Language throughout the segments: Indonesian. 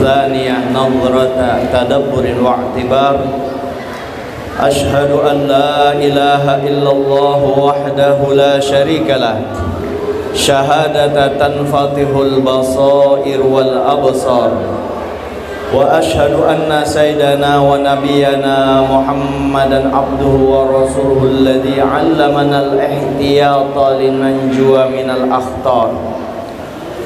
والثانية نظرة تدبر واعتبار. أشهد أن لا إله إلا الله وحده لا شريك له شهادة تنفتح البصائر والأبصار. وأشهد أن سيدنا ونبينا محمدا عبده ورسوله الذي علمنا الاحتياط لننجو من الأخطار.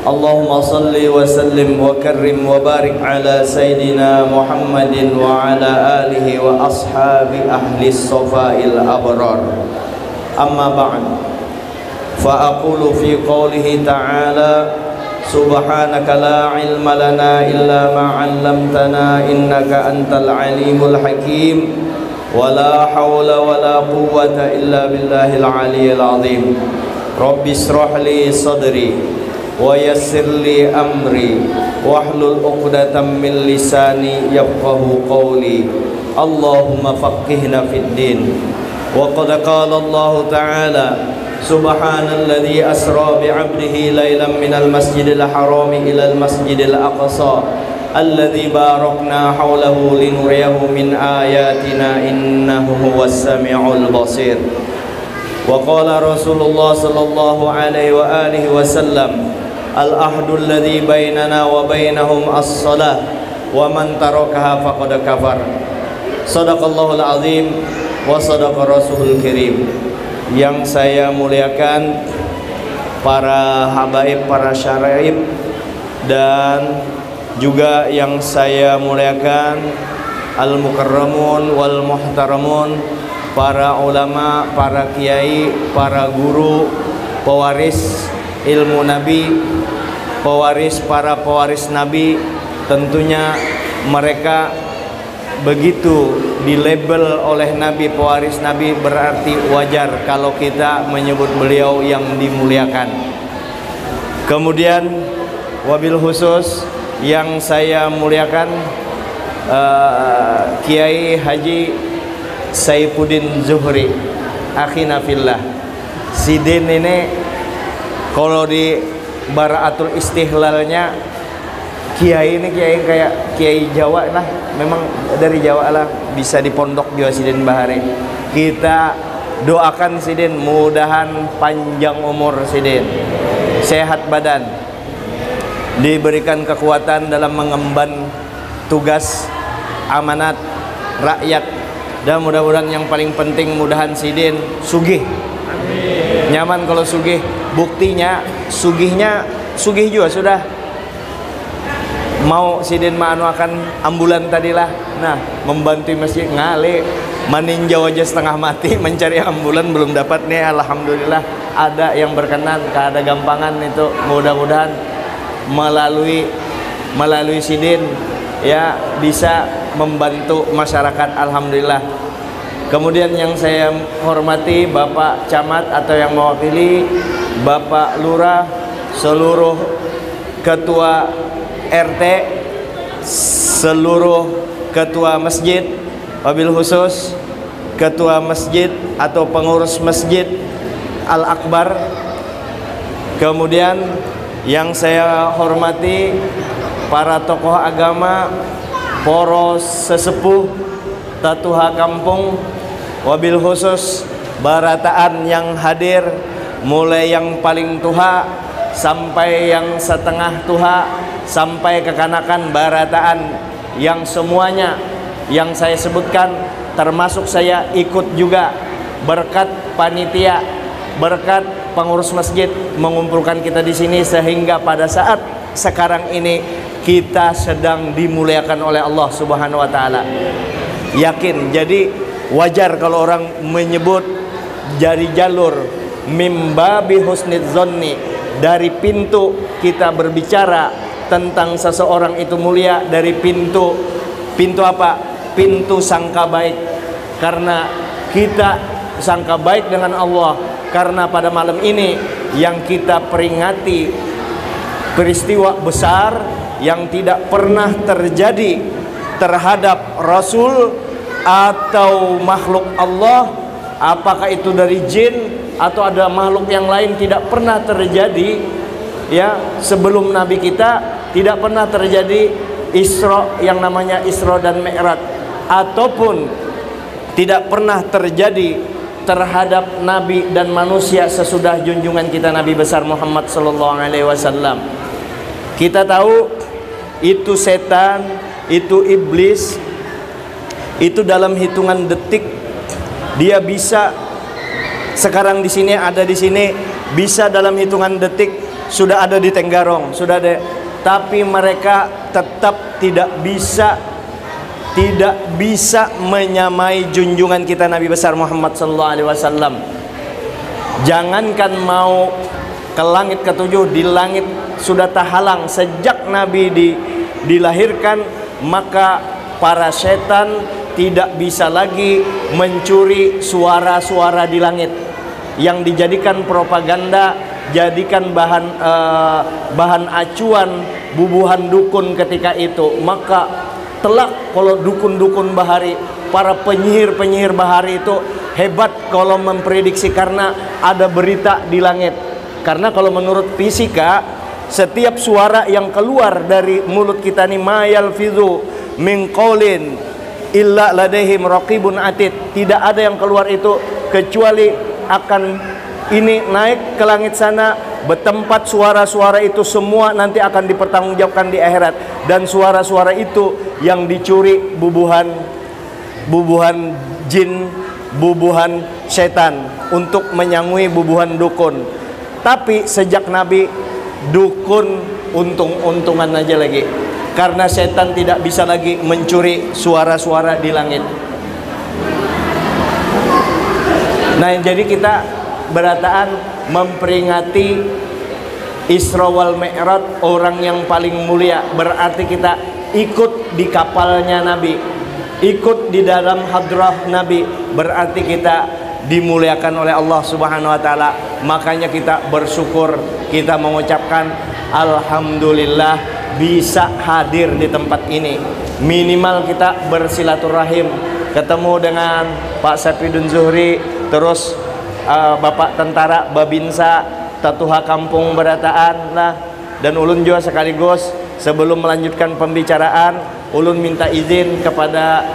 اللهم صل وسلم وكرم وبارك على سيدنا محمد وعلى آله وأصحاب أهل الصفاء الأبرار. أما بعد فأقول في قوله تعالى سبحانك لا علم لنا إلا ما علمتنا إنك أنت العليم الحكيم ولا حول ولا قوة إلا بالله العلي العظيم. رب اشرح لي صدري ويسر لي أمري واحلل عقدة من لساني يفقه قولي. اللهم فقهنا في الدين. وقد قال الله تعالى سبحان الذي أسرى بعبده ليلا من المسجد الحرام إلى المسجد الأقصى الذي باركنا حوله لنريه من آياتنا إنه هو السميع البصير. وقال رسول الله صلى الله عليه وآله وسلم العهد الذي بيننا وبينهم الصلاة ومن تركها فقد كفر. صدق الله العظيم وصدق رسول الكريم. Yang saya muliakan para habaib, para syaraib, dan juga yang saya muliakan al-mukarramun wal muhtaramun, para ulama, para kiai, para guru, pewaris ilmu Nabi, para pewaris Nabi. Tentunya mereka begitu dilabel oleh Nabi, pewaris Nabi, berarti wajar kalau kita menyebut beliau yang dimuliakan. Kemudian wabil khusus yang saya muliakan Kiai Haji Saifuddin Zuhri akhina fillah. Sidin ini kalau di baraatul istihlalnya kiai ini kiai kayak kiai Jawa lah, memang dari Jawa lah, bisa di pondok juga Sidin Bahari. Kita doakan Sidin, mudahan panjang umur Sidin, sehat badan, diberikan kekuatan dalam mengemban tugas amanat rakyat, dan mudah-mudahan yang paling penting mudahan Sidin sugih. Amin. Nyaman kalau sugih, buktinya sugih juga sudah. Mau Sidin ma'anu akan ambulan tadilah, nah membantu masjid ngale maninjau aja setengah mati mencari ambulan belum dapat nih. Alhamdulillah ada yang berkenan, ada gampangan itu, mudah-mudahan melalui Sidin ya bisa membantu masyarakat. Alhamdulillah. Kemudian yang saya hormati Bapak Camat atau yang mewakili Bapak Lurah, seluruh ketua RT, seluruh ketua masjid, wabil khusus ketua masjid atau pengurus masjid Al-Akbar. Kemudian yang saya hormati para tokoh agama, poros sesepuh, tatuha kampung, wabil khusus barataan yang hadir, mulai yang paling tuha sampai yang setengah tuha, sampai kekanakan barataan, yang semuanya yang saya sebutkan termasuk saya ikut juga, berkat panitia, berkat pengurus masjid mengumpulkan kita di sini sehingga pada saat sekarang ini kita sedang dimuliakan oleh Allah Subhanahu wa taala. Yakin, jadi wajar kalau orang menyebut dari jalur mimbabi husnidzonni, dari pintu kita berbicara tentang seseorang itu mulia, dari pintu apa? Pintu sangka baik, karena kita sangka baik dengan Allah. Karena pada malam ini yang kita peringati peristiwa besar yang tidak pernah terjadi terhadap Rasul atau makhluk Allah, apakah itu dari jin atau ada makhluk yang lain, tidak pernah terjadi ya sebelum Nabi kita, tidak pernah terjadi Isra yang namanya Isra dan Mi'raj, ataupun tidak pernah terjadi terhadap nabi dan manusia sesudah junjungan kita Nabi besar Muhammad sallallahu alaihi wasallam. Kita tahu itu setan, itu iblis, itu dalam hitungan detik dia bisa sekarang di sini, ada di sini, bisa dalam hitungan detik sudah ada di Tenggarong, sudah ada. Tapi mereka tetap tidak bisa menyamai junjungan kita Nabi besar Muhammad sallallahu alaihi wasallam. Jangankan mau ke langit ketujuh, di langit sudah terhalang sejak Nabi dilahirkan, maka para setan tidak bisa lagi mencuri suara-suara di langit yang dijadikan propaganda, jadikan bahan acuan bubuhan dukun ketika itu. Maka telak kalau dukun-dukun bahari, para penyihir-penyihir bahari itu hebat kalau memprediksi karena ada berita di langit. Karena kalau menurut fisika, setiap suara yang keluar dari mulut kita ini, ma yalfizu min qaulin illa ladaihim raqibun atid, tidak ada yang keluar itu kecuali akan ini naik ke langit sana, bertempat suara-suara itu semua nanti akan dipertanggungjawabkan di akhirat. Dan suara-suara itu yang dicuri bubuhan jin, bubuhan setan untuk menyangui bubuhan dukun. Tapi sejak Nabi, dukun untung-untungan aja lagi, karena setan tidak bisa lagi mencuri suara-suara di langit. Nah, jadi kita berataan memperingati Isra wal Mi'raj, orang yang paling mulia. Berarti kita ikut di kapalnya Nabi, ikut di dalam hadrah Nabi, berarti kita dimuliakan oleh Allah Subhanahu wa taala. Makanya kita bersyukur, kita mengucapkan alhamdulillah bisa hadir di tempat ini. Minimal kita bersilaturahim, ketemu dengan Pak Sapidun Zuhri, terus Bapak Tentara Babinsa, Tatuha Kampung Berataan lah, dan ulun juga sekaligus sebelum melanjutkan pembicaraan, ulun minta izin kepada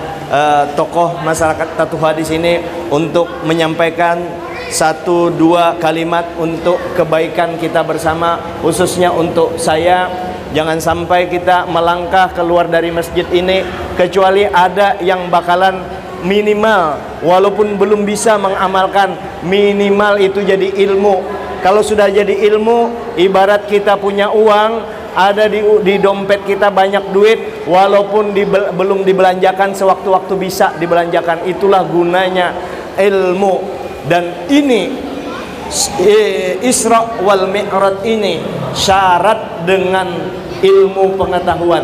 tokoh masyarakat Tatuha di sini untuk menyampaikan 1-2 kalimat untuk kebaikan kita bersama, khususnya untuk saya. Jangan sampai kita melangkah keluar dari masjid ini kecuali ada yang bakalan minimal, walaupun belum bisa mengamalkan, minimal itu jadi ilmu. Kalau sudah jadi ilmu, ibarat kita punya uang, ada di dompet kita banyak duit, walaupun belum dibelanjakan, sewaktu-waktu bisa dibelanjakan. Itulah gunanya ilmu. Dan ini Isra wal Mi'raj ini syarat dengan ilmu pengetahuan.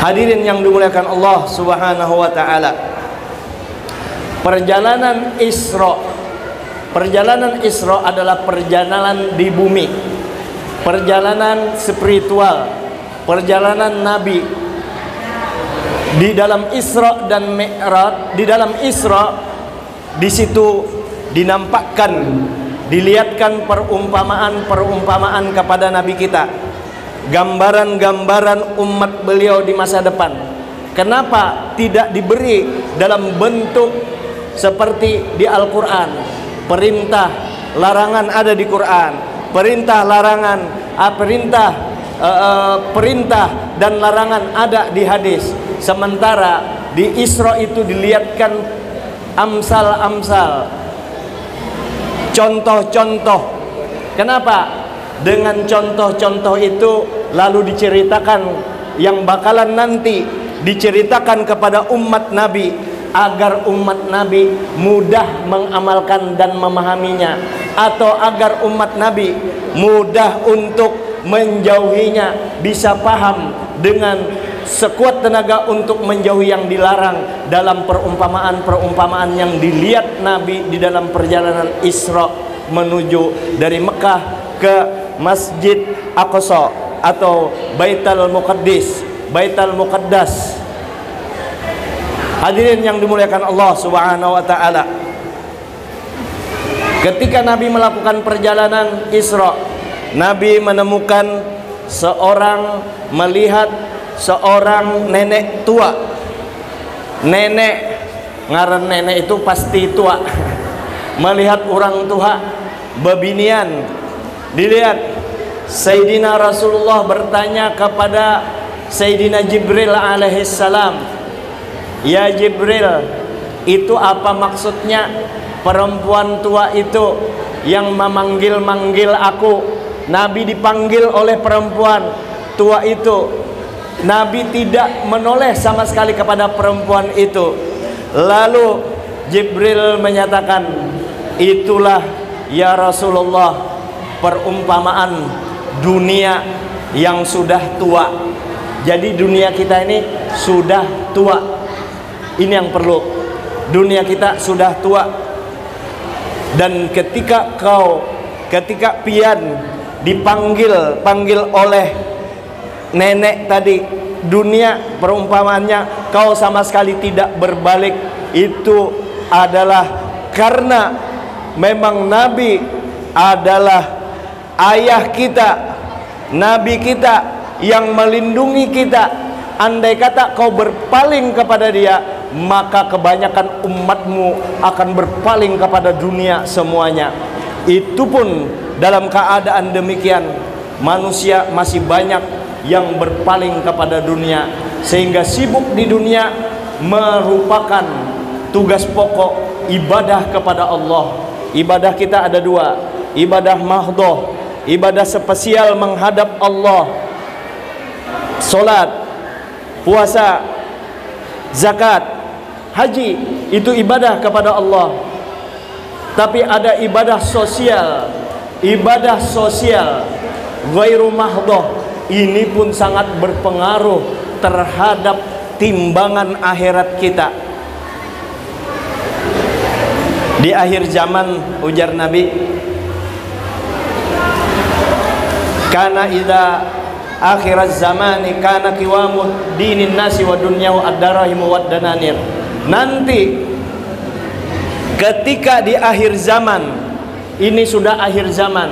Hadirin yang dimuliakan Allah Subhanahu wa taala, perjalanan Isra adalah perjalanan di bumi, perjalanan spiritual, perjalanan Nabi. Di dalam Isra dan Mi'raj, di dalam Isra, di situ dinampakkan, dilihatkan perumpamaan kepada Nabi kita, gambaran-gambaran umat beliau di masa depan. Kenapa tidak diberi dalam bentuk seperti di Al-Quran? Perintah, larangan ada di Quran. Perintah, larangan, perintah dan larangan ada di hadis. Sementara di Isra itu dilihatkan amsal-amsal, contoh-contoh. Kenapa? Dengan contoh-contoh itu lalu diceritakan yang bakalan nanti diceritakan kepada umat Nabi, agar umat Nabi mudah mengamalkan dan memahaminya, atau agar umat Nabi mudah untuk menjauhinya, bisa paham dengan sekuat tenaga untuk menjauhi yang dilarang dalam perumpamaan-perumpamaan yang dilihat Nabi di dalam perjalanan Isra menuju dari Mekah ke Masjid Aqsa atau Baitul Muqaddas. Hadirin yang dimuliakan Allah Subhanahu wa taala, ketika Nabi melakukan perjalanan Isra, Nabi menemukan seorang melihat seorang nenek tua. Nenek, ngaran nenek itu pasti tua. Melihat orang tua bebinian. Dilihat Sayyidina Rasulullah bertanya kepada Sayyidina Jibril alaihissalam, "Ya Jibril, itu apa maksudnya perempuan tua itu yang memanggil-manggil aku?" Nabi dipanggil oleh perempuan tua itu. Nabi tidak menoleh sama sekali kepada perempuan itu. Lalu Jibril menyatakan, "Itulah ya Rasulullah perumpamaan dunia yang sudah tua." Jadi dunia kita ini sudah tua. Ini yang perlu. Dunia kita sudah tua. Dan ketika pian dipanggil oleh nenek tadi, dunia perumpamaannya kau sama sekali tidak berbalik. Itu adalah karena memang Nabi adalah ayah kita, Nabi kita yang melindungi kita. Andai kata kau berpaling kepada dia, maka kebanyakan umatmu akan berpaling kepada dunia semuanya. Itu pun dalam keadaan demikian, manusia masih banyak yang berpaling kepada dunia, sehingga sibuk di dunia merupakan tugas pokok ibadah kepada Allah. Ibadah kita ada dua, ibadah mahdhah, ibadah spesial menghadap Allah, salat, puasa, zakat, haji, itu ibadah kepada Allah. Tapi ada ibadah sosial, ghairu mahdhah. Ini pun sangat berpengaruh terhadap timbangan akhirat kita. Di akhir zaman, ujar Nabi, kana idza akhiraz zamani kana qiwamu dinin nasi wa dunyahu ad-darahim wa dananir. Nanti ketika di akhir zaman, ini sudah akhir zaman,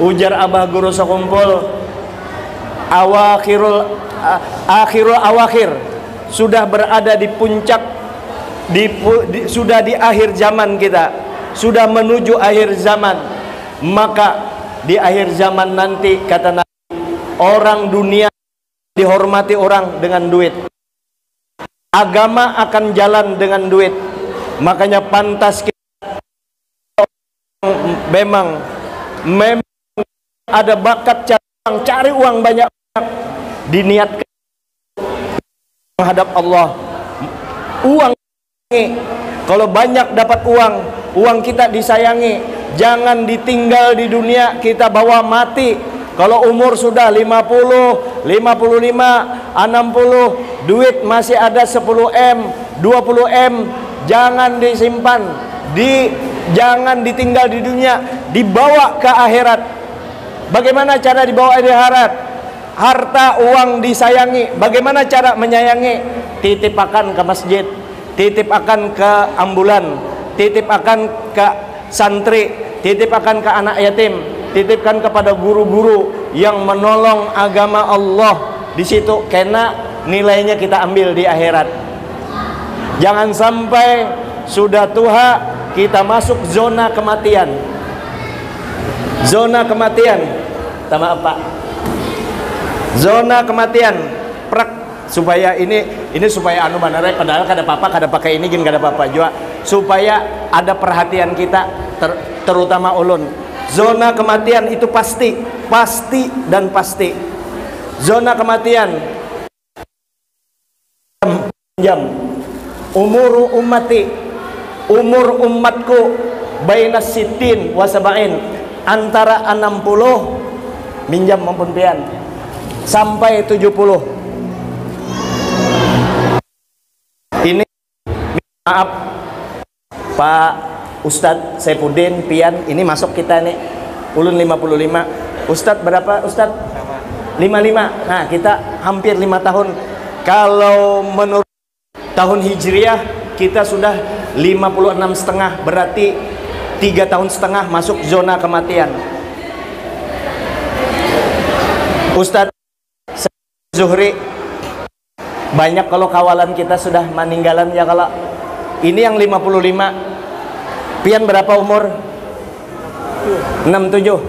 ujar Abah Guru sekumpul, akhirul awakhir, sudah berada di puncak, sudah di akhir zaman kita, sudah menuju akhir zaman. Maka di akhir zaman nanti, kata Nabi, orang dunia dihormati orang dengan duit, agama akan jalan dengan duit. Makanya pantas kita memang ada bakat cari uang banyak, diniatkan menghadap Allah. Uang, kalau banyak dapat uang kita disayangi, jangan ditinggal di dunia, kita bawa mati. Kalau umur sudah 50, 55, 60, duit masih ada 10M, 20M, jangan disimpan, jangan ditinggal di dunia, dibawa ke akhirat. Bagaimana cara dibawa di akhirat? Harta uang disayangi. Bagaimana cara menyayangi? Titip akan ke masjid, titip akan ke ambulan, titip akan ke santri, titip akan ke anak yatim, titipkan kepada guru-guru yang menolong agama Allah. Di situ kena nilainya kita ambil di akhirat. Jangan sampai sudah tua kita masuk zona kematian. Zona kematian, sama apa? Zona kematian, prak, supaya ini supaya anu manare, padahal kada apa-apa, kada pakai ini gini, kada apa-apa juga, supaya ada perhatian kita, terutama ulun. Zona kematian itu pasti dan pasti. Zona kematian jam. Umur umatku bainas sitin wa sab'in, antara 60 minjam maupun pian sampai 70. Ini maaf Pak Ustadz Saifuddin pian, ini masuk kita nih ulun 55. Ustadz berapa Ustadz? 55. Nah kita hampir 5 tahun. Kalau menurut tahun Hijriah kita sudah 56,5, berarti 3,5 tahun masuk zona kematian. Ustadz Zuhri. Banyak kalau kawalan kita sudah meninggalan ya. Kalau ini yang 55, pian berapa umur? 67.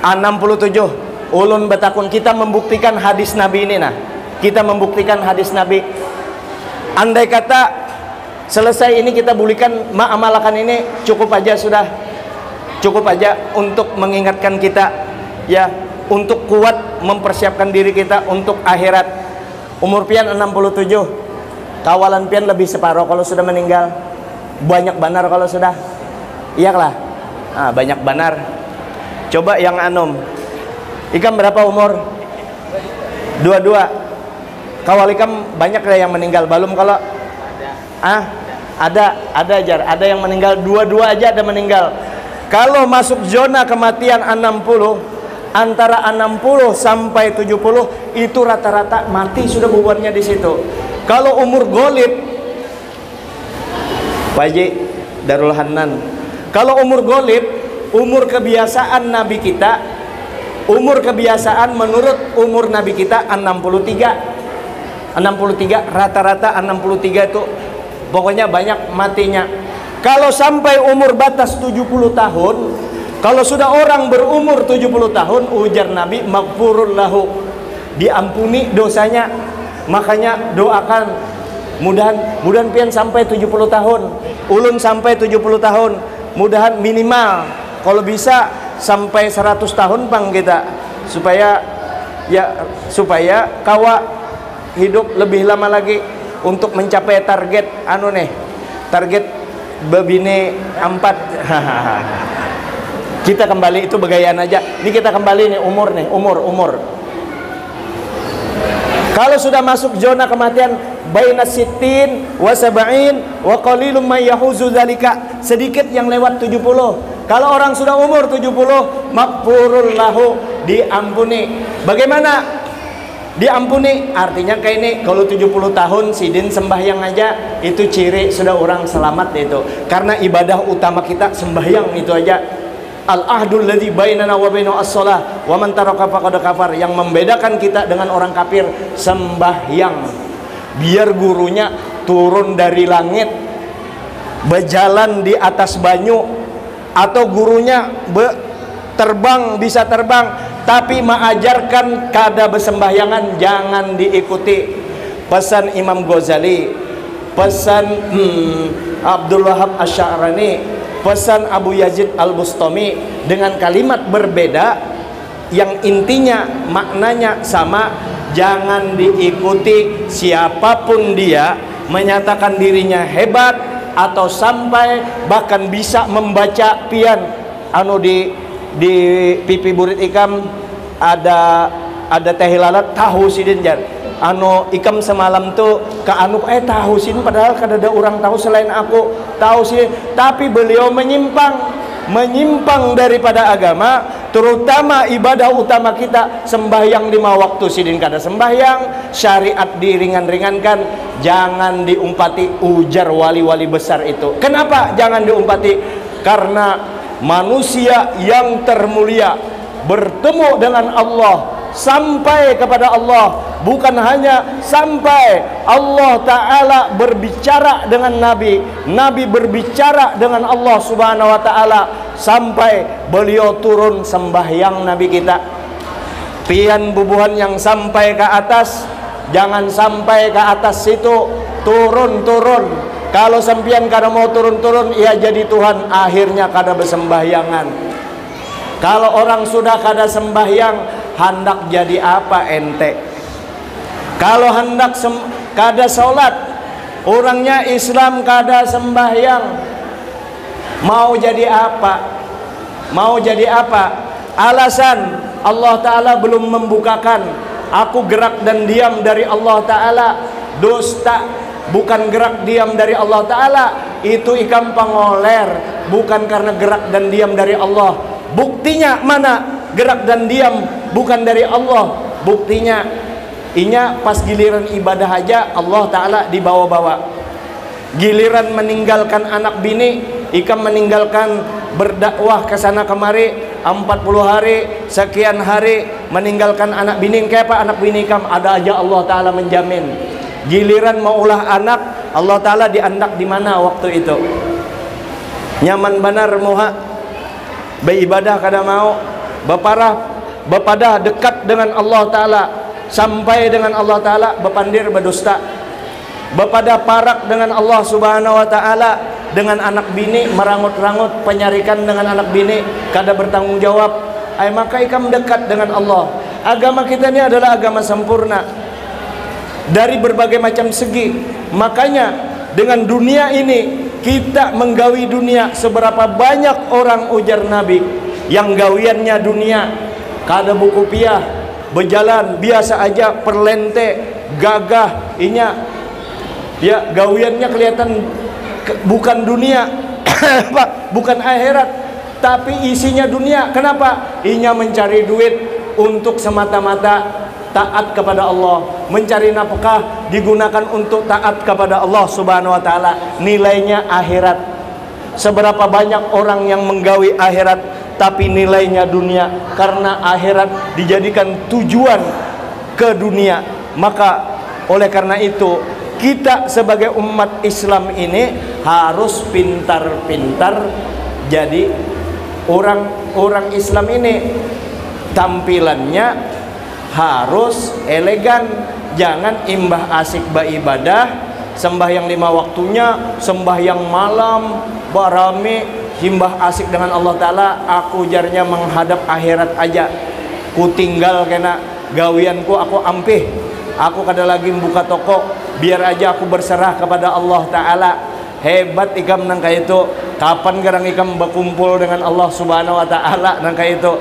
67. Ulun betakun, kita membuktikan hadis Nabi ini. Nah, kita membuktikan hadis Nabi. Andai kata selesai ini kita bulikan ma'amalakan ini, cukup aja sudah. Cukup aja untuk mengingatkan kita ya, untuk kuat mempersiapkan diri kita untuk akhirat. Umur pian 67, kawalan pian lebih separuh kalau sudah meninggal. Banyak banar kalau sudah. Iyalah. Ah, banyak banar. Coba yang anom. Ikam berapa umur? 22. Kawal ikam banyak yang meninggal. Belum kalau ada jar, ada yang meninggal. 22 aja ada meninggal. Kalau masuk zona kematian 60, antara 60 sampai 70 itu rata-rata mati sudah bubarnya di situ. Kalau umur golib, Wajib Darul Hanan. Kalau umur golib, umur kebiasaan Nabi kita, umur kebiasaan menurut umur Nabi kita 63. 63 rata-rata 63 itu pokoknya banyak matinya. Kalau sampai umur batas 70 tahun, kalau sudah orang berumur 70 tahun, ujar Nabi, maghfurun lahu, diampuni dosanya. Makanya doakan, mudahan pian sampai 70 tahun, ulun sampai 70 tahun, mudahan minimal kalau bisa sampai 100 tahun bang kita, supaya kawa hidup lebih lama lagi untuk mencapai target target babine 4. Kita kembali itu begayaan aja. Ini kita kembali nih umur. Kalau sudah masuk zona kematian baina sittin wa sab'in wa qalilum may yahuzu dzalika, sedikit yang lewat 70. Kalau orang sudah umur 70, maghfurul lahu, diampuni. Bagaimana diampuni? Artinya kayak ini, kalau 70 tahun sidin sembahyang aja, itu ciri sudah orang selamat itu. Karena ibadah utama kita sembahyang itu aja. Al-ahdul ladzi bainana wa bainahu as-shalah wa man taraka faqad kafar. Yang membedakan kita dengan orang kafir sembahyang. Biar gurunya turun dari langit, berjalan di atas banyu, atau gurunya bisa terbang, tapi mengajarkan kada bersembahyangan jangan diikuti. Pesan Imam Ghazali, pesan Abdul Wahab Asy'arani, pesan Abu Yazid Al-Bustami dengan kalimat berbeda yang intinya maknanya sama. Jangan diikuti siapapun dia menyatakan dirinya hebat atau sampai bahkan bisa membaca pian di pipi burit ikam ada teh lalat tahu sidin jar ikam semalam tuh ke tahu sidin, padahal kada ada orang tahu selain aku tahu sidin, tapi beliau menyimpang daripada agama, terutama ibadah utama kita sembahyang 5 waktu sidin kada sembahyang, syariat diringan-ringankan, jangan diumpati, ujar wali-wali besar itu. Kenapa jangan diumpati? Karena manusia yang termulia bertemu dengan Allah, sampai kepada Allah, bukan hanya sampai Allah Ta'ala berbicara dengan Nabi, Nabi berbicara dengan Allah Subhanahu Wa Ta'ala, sampai beliau turun sembahyang Nabi kita. Pian bubuhan yang sampai ke atas, jangan sampai ke atas situ, turun-turun. Kalau sampian kada mau turun-turun, ia jadi Tuhan, akhirnya kada bersembahyangan. Kalau orang sudah kada sembahyang, hendak jadi apa ente? Kalau hendak kada sholat, orangnya Islam kada sembahyang, mau jadi apa? Mau jadi apa? Alasan Allah Ta'ala belum membukakan. Aku gerak dan diam dari Allah Ta'ala, dusta. Bukan gerak diam dari Allah Ta'ala, itu ikam pangoler, bukan karena gerak dan diam dari Allah. Buktinya mana gerak dan diam bukan dari Allah? Buktinya inya pas giliran ibadah aja Allah Ta'ala dibawa-bawa. Giliran meninggalkan anak bini, ikam meninggalkan berdakwah ke sana kemari, 40 hari, sekian hari meninggalkan anak bini. Kayak apa anak bini kam? Ada aja Allah Ta'ala menjamin. Giliran mau ulah anak, Allah Ta'ala diandak di mana waktu itu? Nyaman benar muha beribadah kada mau, bepadah dekat dengan Allah Ta'ala, sampai dengan Allah Ta'ala bepandir berdusta, bepada parak dengan Allah Subhanahu wa Ta'ala, dengan anak bini merangut-rangut penyarikan dengan anak bini kada bertanggung jawab. Maka ikam dekat dengan Allah. Agama kita ini adalah agama sempurna dari berbagai macam segi. Makanya dengan dunia ini kita menggawi dunia. Seberapa banyak orang, ujar Nabi, yang gawiannya dunia, kada buku piah, berjalan biasa aja, perlente, gagah, inya ya gawiannya kelihatan bukan dunia bukan akhirat, tapi isinya dunia. Kenapa? Inya mencari duit untuk semata-mata taat kepada Allah, mencari nafkah digunakan untuk taat kepada Allah Subhanahu wa Ta'ala, nilainya akhirat. Seberapa banyak orang yang menggawi akhirat tapi nilainya dunia, karena akhirat dijadikan tujuan ke dunia. Maka oleh karena itu kita sebagai umat Islam ini harus pintar-pintar jadi orang Islam ini. Tampilannya harus elegan, jangan imbah asik beribadah, sembahyang 5 waktunya, sembahyang malam, barame, himbah asik dengan Allah Ta'ala. Aku jarnya menghadap akhirat aja, ku tinggal kena gawianku, aku ampih, aku kada lagi buka toko, biar aja aku berserah kepada Allah Ta'ala. Hebat ikam nangka itu. Kapan garang ikam berkumpul dengan Allah Subhanahu wa Ta'ala nangka itu?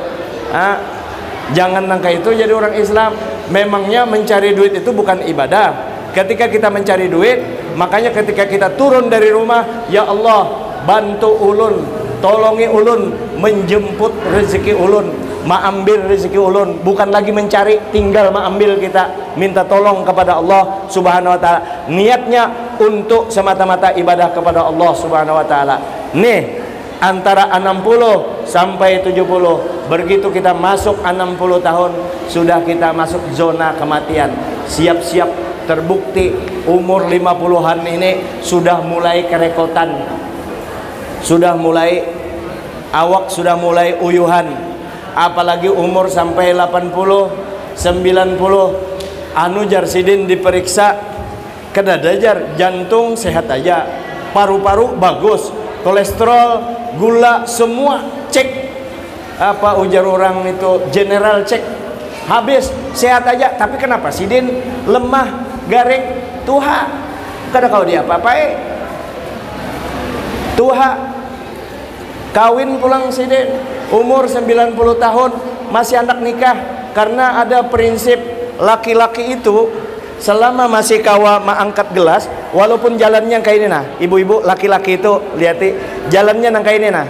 Jangan nangka itu jadi orang Islam. Memangnya mencari duit itu bukan ibadah. Ketika kita mencari duit, makanya ketika kita turun dari rumah, ya Allah bantu ulun, tolongi ulun, menjemput rezeki ulun, mengambil rezeki ulun. Bukan lagi mencari, tinggal mengambil. Kita minta tolong kepada Allah Subhanahu wa Ta'ala. Niatnya untuk semata-mata ibadah kepada Allah Subhanahu wa Ta'ala. Nih, antara 60 sampai 70. Begitu kita masuk 60 tahun, sudah kita masuk zona kematian. Siap-siap terbukti umur 50-an ini sudah mulai kerekotan, sudah mulai awak, sudah mulai uyuhan. Apalagi umur sampai 80, 90. Anu Jarsidin diperiksa, kedadajar, jantung sehat aja, paru-paru bagus, kolesterol, gula, semua cek. Apa ujar orang itu, general cek, habis sehat aja. Tapi kenapa Sidin lemah, garing, tuha? Kada kau dia apa-apa tuha. Kawin pulang Sidin umur 90 tahun masih anak nikah. Karena ada prinsip laki-laki itu selama masih kawa mengangkat gelas, walaupun jalannya kayak ini nah, ibu-ibu laki-laki itu lihati jalannya nang kayak ini nah.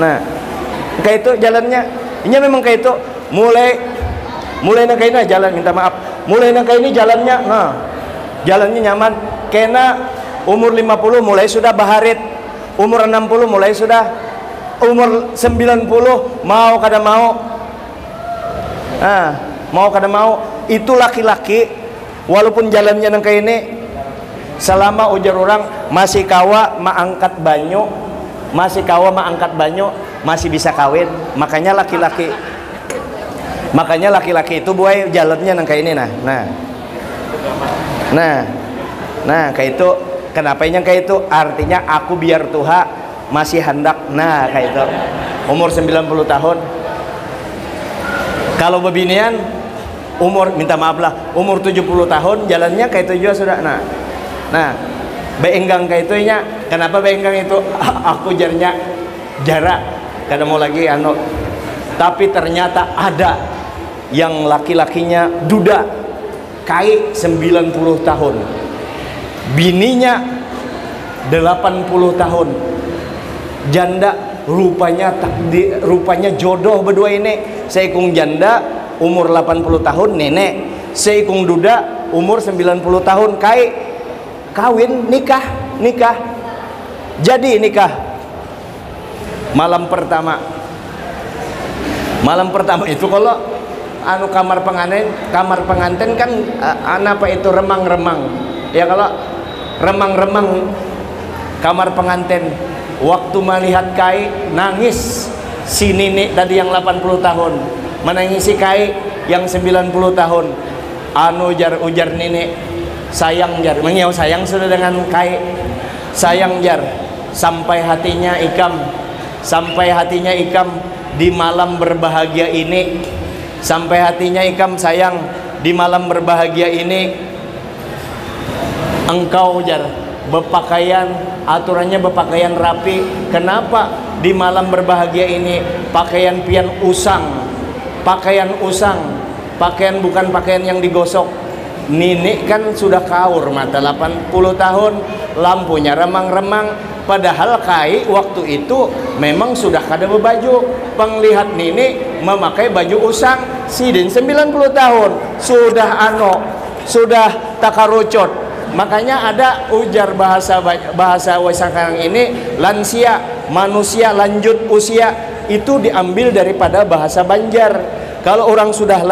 Nah, kayak itu jalannya, ini memang kayak itu. Mulai nang kayak ini jalan, minta maaf. Mulai nang kayak ini jalannya, nah, jalannya nyaman. Kena umur 50 mulai sudah baharit, umur 60 mulai sudah, umur 90 mau kada mau. Mau kada mau, itu laki-laki walaupun jalannya nang kayak ini, selama ujar orang masih kawa mengangkat banyu, masih kawa mengangkat banyu, masih bisa kawin. Makanya laki-laki itu buai jalannya nang kayak ini nah kayak itu. Kenapa yang kayak itu? Artinya aku biar Tuhan masih hendak. Nah kayak itu umur 90 tahun. Kalau bebinian umur, minta maaf lah, umur 70 tahun jalannya kayak itu juga sudah. Nah beenggang kayak itu nya. Kenapa beenggang itu? Aku jarnya jarak, kada mau lagi anu. Tapi ternyata ada yang laki-lakinya duda, kai 90 tahun, bininya 80 tahun, janda. Rupanya jodoh berdua ini. Seikung janda umur 80 tahun nenek, seikung duda umur 90 tahun kawin, nikah. Jadi nikah malam pertama Malam pertama itu kalau kamar pengantin kan apa itu remang-remang. Ya kalau remang-remang kamar pengantin, waktu melihat Kai nangis si nenek tadi yang 80 tahun, menangisi Kai yang 90 tahun. Ujar nenek, sayang jar, mengiau sayang sudah dengan Kai, sayang jar, sampai hatinya Ikam di malam berbahagia ini, sampai hatinya Ikam sayang di malam berbahagia ini. Engkau jar berpakaian, aturannya berpakaian rapi. Kenapa di malam berbahagia ini pakaian pian usang, pakaian bukan pakaian yang digosok. Nenek kan sudah kaur mata 80 tahun, lampunya remang-remang. Padahal Kai waktu itu memang sudah kada berbaju. Penglihat nenek memakai baju usang. Sidin 90 tahun sudah takarucut. Makanya ada ujar bahasa sekarang ini, lansia, manusia lanjut usia, itu diambil daripada bahasa Banjar. Kalau orang sudah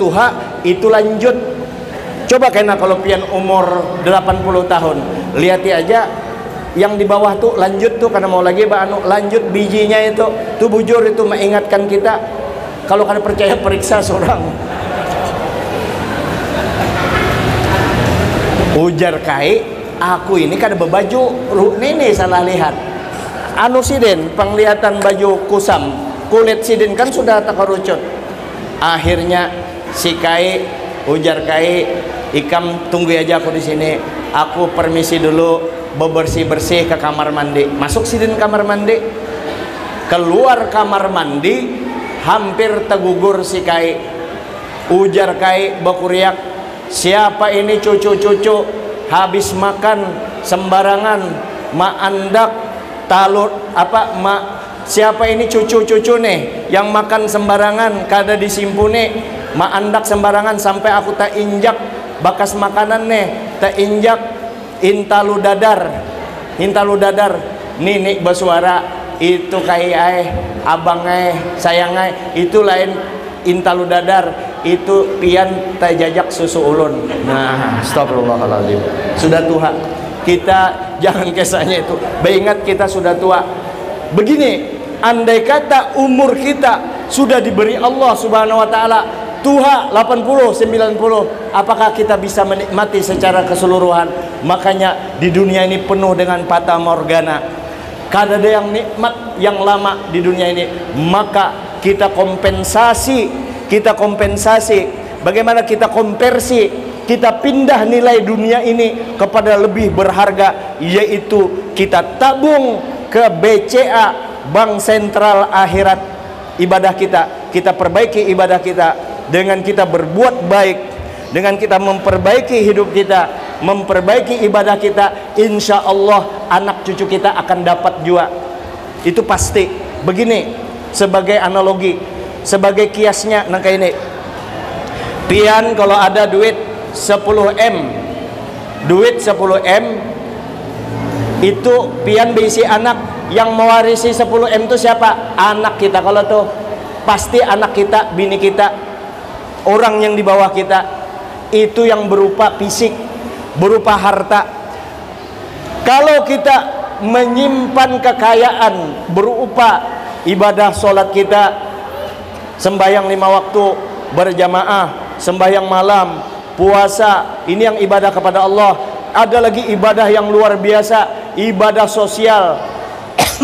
tua itu lanjut. Coba kena kalau pian umur 80 tahun, lihati aja yang di bawah tuh lanjut tuh, karena mau lagi lanjut bijinya itu tuh bujur, itu mengingatkan kita. Kalau kada percaya periksa seorang. Ujar Kai, aku ini kada berbaju, nenek salah lihat. Sidin penglihatan baju kusam, kulit sidin kan sudah takarucut. Akhirnya si Kai, ujar Kai, Ikam tunggu aja aku di sini. Aku permisi dulu bebersih-bersih ke kamar mandi. Masuk sidin kamar mandi. Keluar kamar mandi, hampir tergugur si Kai. Ujar Kai berkuriak, siapa ini cucu-cucu habis makan sembarangan, andak talut siapa ini cucu-cucu nih yang makan sembarangan kada disimpuni, andak sembarangan sampai aku tak injak bakas makanan nih, tak injak intalu dadar. Nenek bersuara, itu Kai abang sayang itu lain intalu dadar, itu pian tajajak susu ulun. Nah, astagfirullahaladzim, sudah tua kita, jangan kisahnya itu. Ingat kita sudah tua. Begini, andai kata umur kita sudah diberi Allah subhanahu wa ta'ala tua 80, 90, apakah kita bisa menikmati secara keseluruhan? Makanya di dunia ini penuh dengan fata morgana, kada ada yang nikmat yang lama di dunia ini. Maka kita kompensasi. Bagaimana kita konversi, kita pindah nilai dunia ini kepada lebih berharga, yaitu kita tabung ke BCA, Bank Sentral Akhirat. Ibadah kita perbaiki ibadah kita dengan kita berbuat baik, dengan kita memperbaiki hidup kita, memperbaiki ibadah kita. Insya Allah anak cucu kita akan dapat juga, itu pasti. Begini, sebagai analogi, sebagai kiasnya, nah kayak ini. Pian kalau ada duit 10M, itu pian berisi anak, yang mewarisi 10M itu siapa? Anak kita. Kalau tuh pasti anak kita, bini kita, orang yang di bawah kita, itu yang berupa fisik, berupa harta. Kalau kita menyimpan kekayaan berupa ibadah sholat kita, sembahyang 5 waktu berjamaah, sembahyang malam, puasa, ini yang ibadah kepada Allah. Ada lagi ibadah yang luar biasa, ibadah sosial,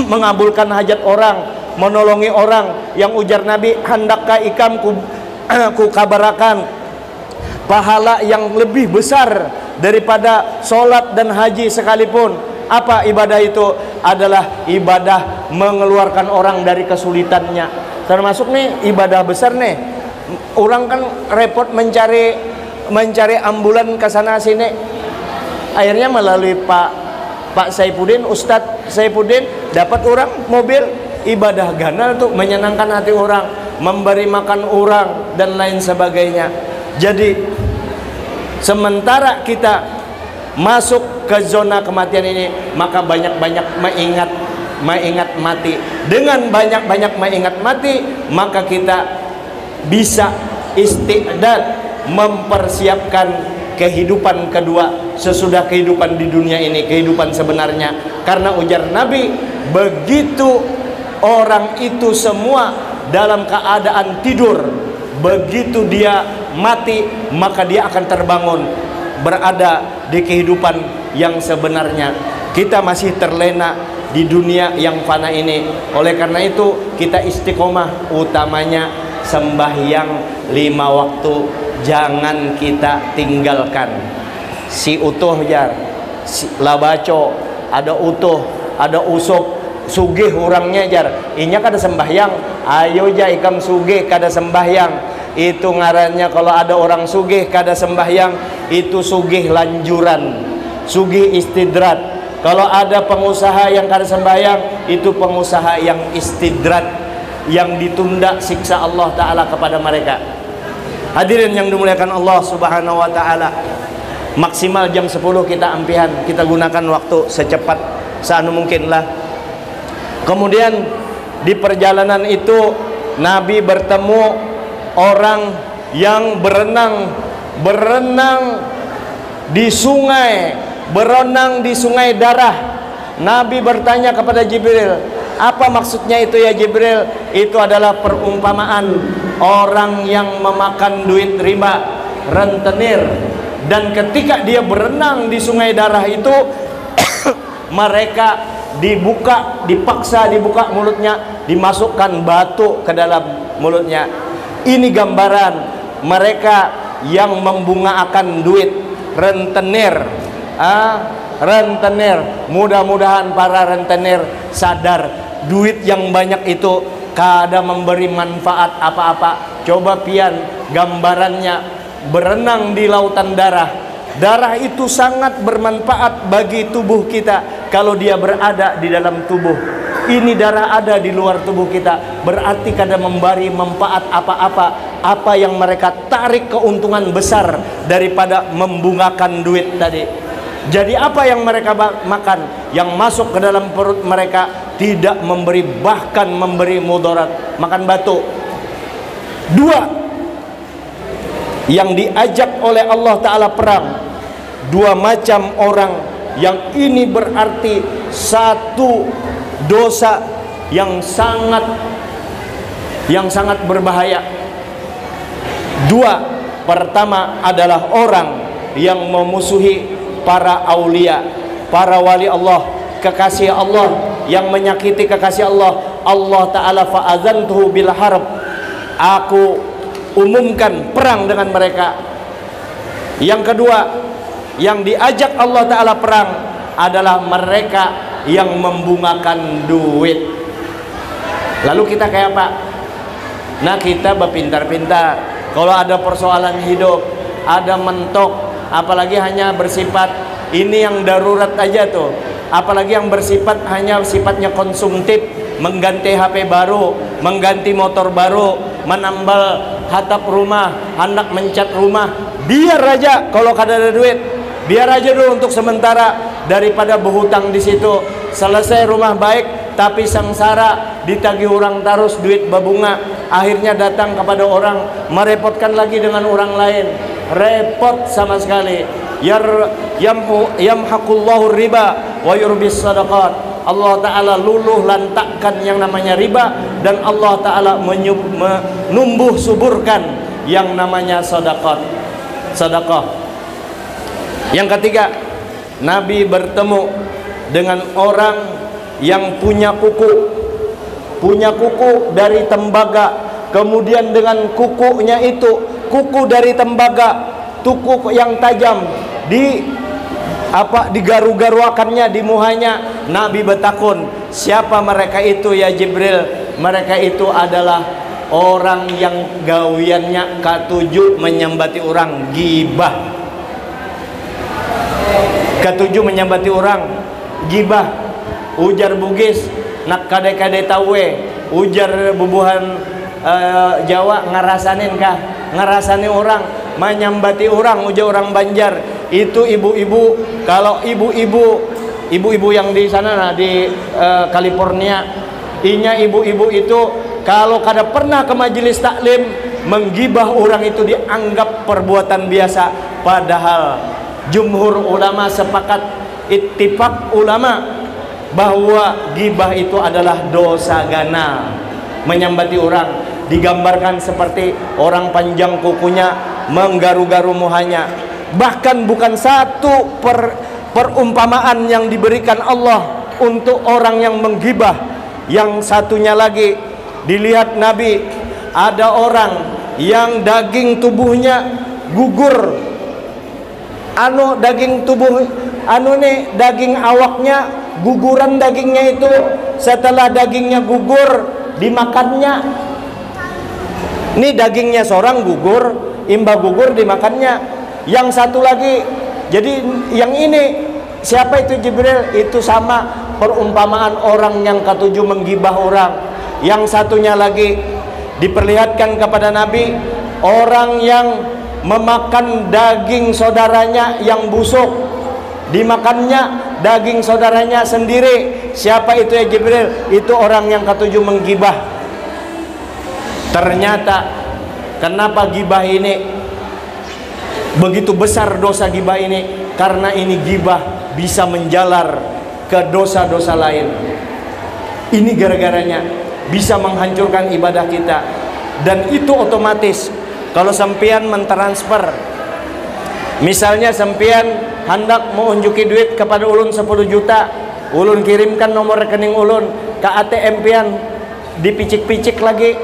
mengabulkan hajat orang, menolongi orang, yang ujar Nabi, handakkah Ikam ku kabarakan pahala yang lebih besar daripada sholat dan haji sekalipun. Apa ibadah itu? Adalah ibadah mengeluarkan orang dari kesulitannya. Termasuk nih ibadah besar nih. Orang kan repot mencari ambulan ke sana sini. Akhirnya melalui Pak Saifuddin, Ustadz Saifuddin, dapat orang mobil. Ibadah ganal tuh menyenangkan hati orang, memberi makan orang dan lain sebagainya. Jadi sementara kita masuk ke zona kematian ini, maka banyak-banyak mengingat mati. Dengan banyak-banyak mengingat mati, maka kita bisa istiqdad, mempersiapkan kehidupan kedua sesudah kehidupan di dunia ini, kehidupan sebenarnya. Karena ujar Nabi, begitu orang itu semua dalam keadaan tidur, begitu dia mati, maka dia akan terbangun, berada di kehidupan yang sebenarnya. Kita masih terlena di dunia yang fana ini. Oleh karena itu kita istiqomah, utamanya sembahyang 5 waktu jangan kita tinggalkan. Si utuh jar, si labaco, ada utuh, ada usuk, sugih orangnya jar. Inya kada sembahyang, ayo ja ikam sugih kada sembahyang. Itu ngarannya kalau ada orang sugih kada sembahyang, itu sugih lanjuran, sugih istidrat. Kalau ada pengusaha yang kada sembahyang, itu pengusaha yang istidrat, yang ditunda siksa Allah Ta'ala kepada mereka. Hadirin yang dimuliakan Allah Subhanahu Wa Ta'ala, maksimal jam 10 kita ampihan, kita gunakan waktu secepat seanu mungkin lah. Kemudian di perjalanan itu Nabi bertemu orang yang berenang di sungai, berenang di sungai darah. Nabi bertanya kepada Jibril, apa maksudnya itu ya Jibril? Itu adalah perumpamaan orang yang memakan duit riba, rentenir. Dan ketika dia berenang di sungai darah itu mereka dipaksa dibuka mulutnya, dimasukkan batu ke dalam mulutnya. Ini gambaran mereka yang membungaakan duit, rentenir. Rentenir, mudah-mudahan para rentenir sadar duit yang banyak itu kada memberi manfaat apa-apa. Coba pian gambarannya berenang di lautan darah. Darah itu sangat bermanfaat bagi tubuh kita kalau dia berada di dalam tubuh. Ini darah ada di luar tubuh kita, berarti kada memberi manfaat apa-apa. Apa yang mereka tarik keuntungan besar daripada membungakan duit tadi. Jadi apa yang mereka makan, yang masuk ke dalam perut mereka tidak memberi, bahkan memberi mudarat. Makan batu. 2 yang diajak oleh Allah Ta'ala perang, 2 macam orang yang ini berarti satu dosa yang sangat berbahaya. 2, pertama adalah orang yang memusuhi para aulia, para wali Allah, kekasih Allah, yang menyakiti kekasih Allah. Allah Ta'ala fa'adzantuhu bil harb, aku umumkan perang dengan mereka. Yang kedua yang diajak Allah Ta'ala perang adalah mereka yang membungakan duit. Lalu kita kayak apa? Nah, kita berpintar-pintar. Kalau ada persoalan hidup, ada mentok, apalagi hanya bersifat ini yang darurat aja tuh, apalagi yang bersifat hanya sifatnya konsumtif, mengganti HP baru, mengganti motor baru, menambal hatap rumah, hendak mencat rumah, biar aja kalau kada ada duit, biar aja dulu untuk sementara, daripada berhutang di situ. Selesai rumah baik tapi sengsara, ditagih orang terus duit berbunga, akhirnya datang kepada orang, merepotkan lagi dengan orang lain. Repot sama sekali. Yamhaqullahu riba wa yurbis sadaqat. Allah Ta'ala luluh lantakkan yang namanya riba, dan Allah Ta'ala menumbuh suburkan yang namanya sedekah. Yang ketiga, Nabi bertemu dengan orang yang punya kuku dari tembaga. Kemudian dengan kukunya itu, kuku dari tembaga, kuku yang tajam, digaru-garuakannya di muhanya. Nabi bertakun, siapa mereka itu ya Jibril? Mereka itu adalah orang yang gawiannya ketujuh menyambati orang, gibah. Ketujuh menyambati orang, gibah. Ujar Bugis nak kade-kade tawe, ujar bubuhan Jawa ngerasanin kah? Ngerasani orang, menyambati orang, ujar orang Banjar. Itu ibu-ibu, kalau ibu-ibu yang di sana di California, Inya ibu-ibu itu kalau kada pernah ke majelis taklim, menggibah orang itu dianggap perbuatan biasa. Padahal jumhur ulama sepakat, ittifaq ulama, bahwa gibah itu adalah dosa gana. Menyambati orang digambarkan seperti orang panjang kukunya, menggaru-garu muhanya. Bahkan bukan satu perumpamaan yang diberikan Allah untuk orang yang menggibah. Yang satunya lagi dilihat Nabi, ada orang yang daging tubuhnya gugur, daging tubuh daging awaknya guguran, dagingnya itu setelah dagingnya gugur dimakannya. Ini dagingnya seorang gugur, imba gugur dimakannya. Yang satu lagi, jadi yang ini siapa itu? Jibril. Itu sama perumpamaan orang yang ketujuh menggibah orang. Yang satunya lagi diperlihatkan kepada Nabi, orang yang memakan daging saudaranya yang busuk, dimakannya daging saudaranya sendiri. Siapa itu ya Jibril? Itu orang yang ketujuh menggibah. Ternyata kenapa gibah ini begitu besar, dosa gibah ini? Karena ini gibah bisa menjalar ke dosa-dosa lain. Ini gara-garanya bisa menghancurkan ibadah kita. Dan itu otomatis kalau sampean mentransfer, misalnya sampean hendak mau unjuki duit kepada ulun 10 juta, ulun kirimkan nomor rekening ulun ke ATM pian, dipicik-picik lagi,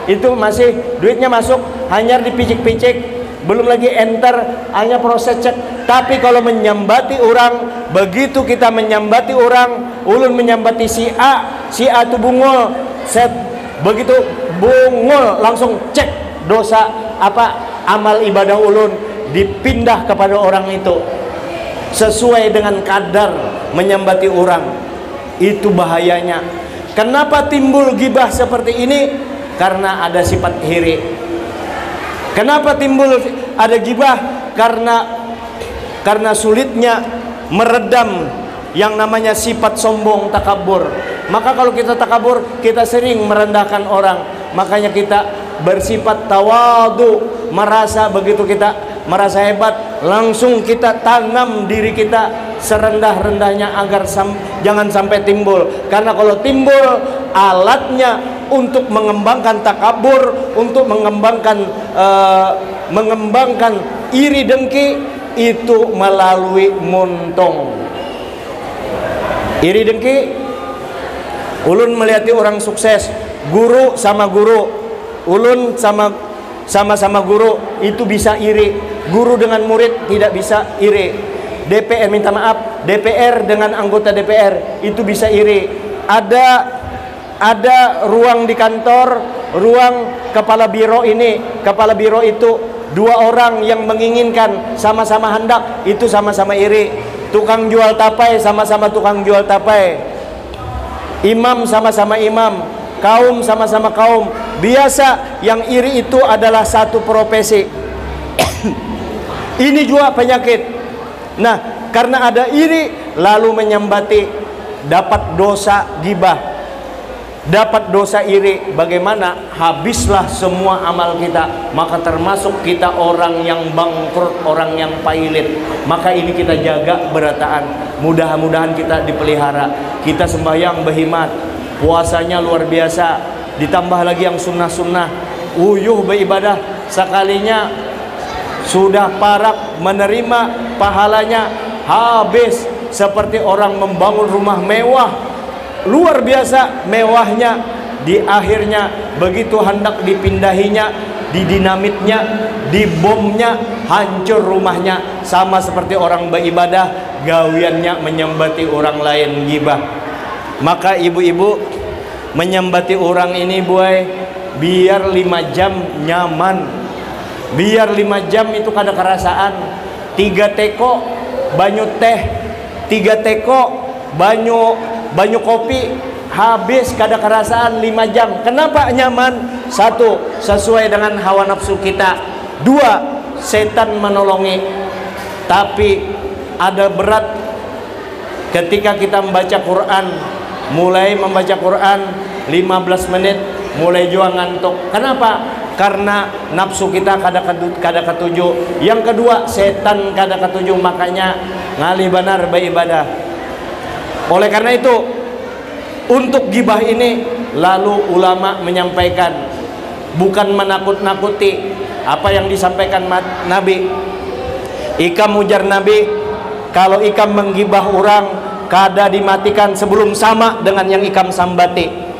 itu masih duitnya masuk, hanya dipicik-picik, belum lagi enter, hanya proses cek. Tapi kalau menyambati orang, begitu kita menyambati orang, ulun menyambati si A itu bungul, set, begitu bungul langsung cek dosa apa amal ibadah ulun, dipindah kepada orang itu sesuai dengan kadar menyambati orang. Itu bahayanya. Kenapa timbul gibah seperti ini? Karena ada sifat iri. Kenapa timbul ada gibah? Karena sulitnya meredam yang namanya sifat sombong, takabur. Maka kalau kita takabur, kita sering merendahkan orang. Makanya kita bersifat tawadu, merasa begitu kita merasa hebat, langsung kita tanam diri kita serendah-rendahnya agar jangan sampai timbul. Karena kalau timbul, alatnya untuk mengembangkan takabur, untuk mengembangkan iri dengki, itu melalui muntong. Iri dengki, ulun melihat orang sukses, guru sama guru, ulun sama-sama guru, itu bisa iri. Guru dengan murid tidak bisa iri. DPR, minta maaf, DPR dengan anggota DPR itu bisa iri. Ada ruang di kantor, ruang kepala biro ini, kepala biro itu, dua orang yang menginginkan sama-sama hendak, itu sama-sama iri. Tukang jual tapai sama-sama tukang jual tapai, imam sama-sama imam, kaum sama-sama kaum. Biasa yang iri itu adalah satu profesi. Ini juga penyakit. Nah, karena ada iri, lalu menyambati, dapat dosa gibah, dapat dosa iri. Bagaimana? Habislah semua amal kita. Maka termasuk kita orang yang bangkrut, orang yang pailit. Maka ini kita jaga berataan. Mudah-mudahan kita dipelihara. Kita sembahyang berhimat, puasanya luar biasa, ditambah lagi yang sunnah-sunnah, uyuh beribadah. Sekalinya sudah parak menerima pahalanya habis. Seperti orang membangun rumah mewah, luar biasa mewahnya, di akhirnya begitu hendak dipindahinya, didinamitnya, dibomnya, hancur rumahnya. Sama seperti orang beribadah, gawiannya menyambati orang lain, gibah. Maka ibu-ibu, menyambati orang ini buai, biar 5 jam nyaman, biar 5 jam itu kada kerasaan. 3 teko banyu teh, 3 teko banyu kopi, habis kada kerasaan 5 jam. Kenapa nyaman? 1, sesuai dengan hawa nafsu kita. 2, setan menolongi. Tapi ada berat ketika kita membaca Quran, mulai membaca Quran 15 menit mulai jua ngantuk. Kenapa? Karena nafsu kita kada ketuju. Yang kedua, setan kada ketuju, makanya ngalih benar beribadah. Oleh karena itu, untuk gibah ini lalu ulama menyampaikan, bukan menakut-nakuti apa yang disampaikan Nabi. Ikam ujar Nabi, kalau ikam menggibah orang kada dimatikan sebelum sama dengan yang ikam sambati.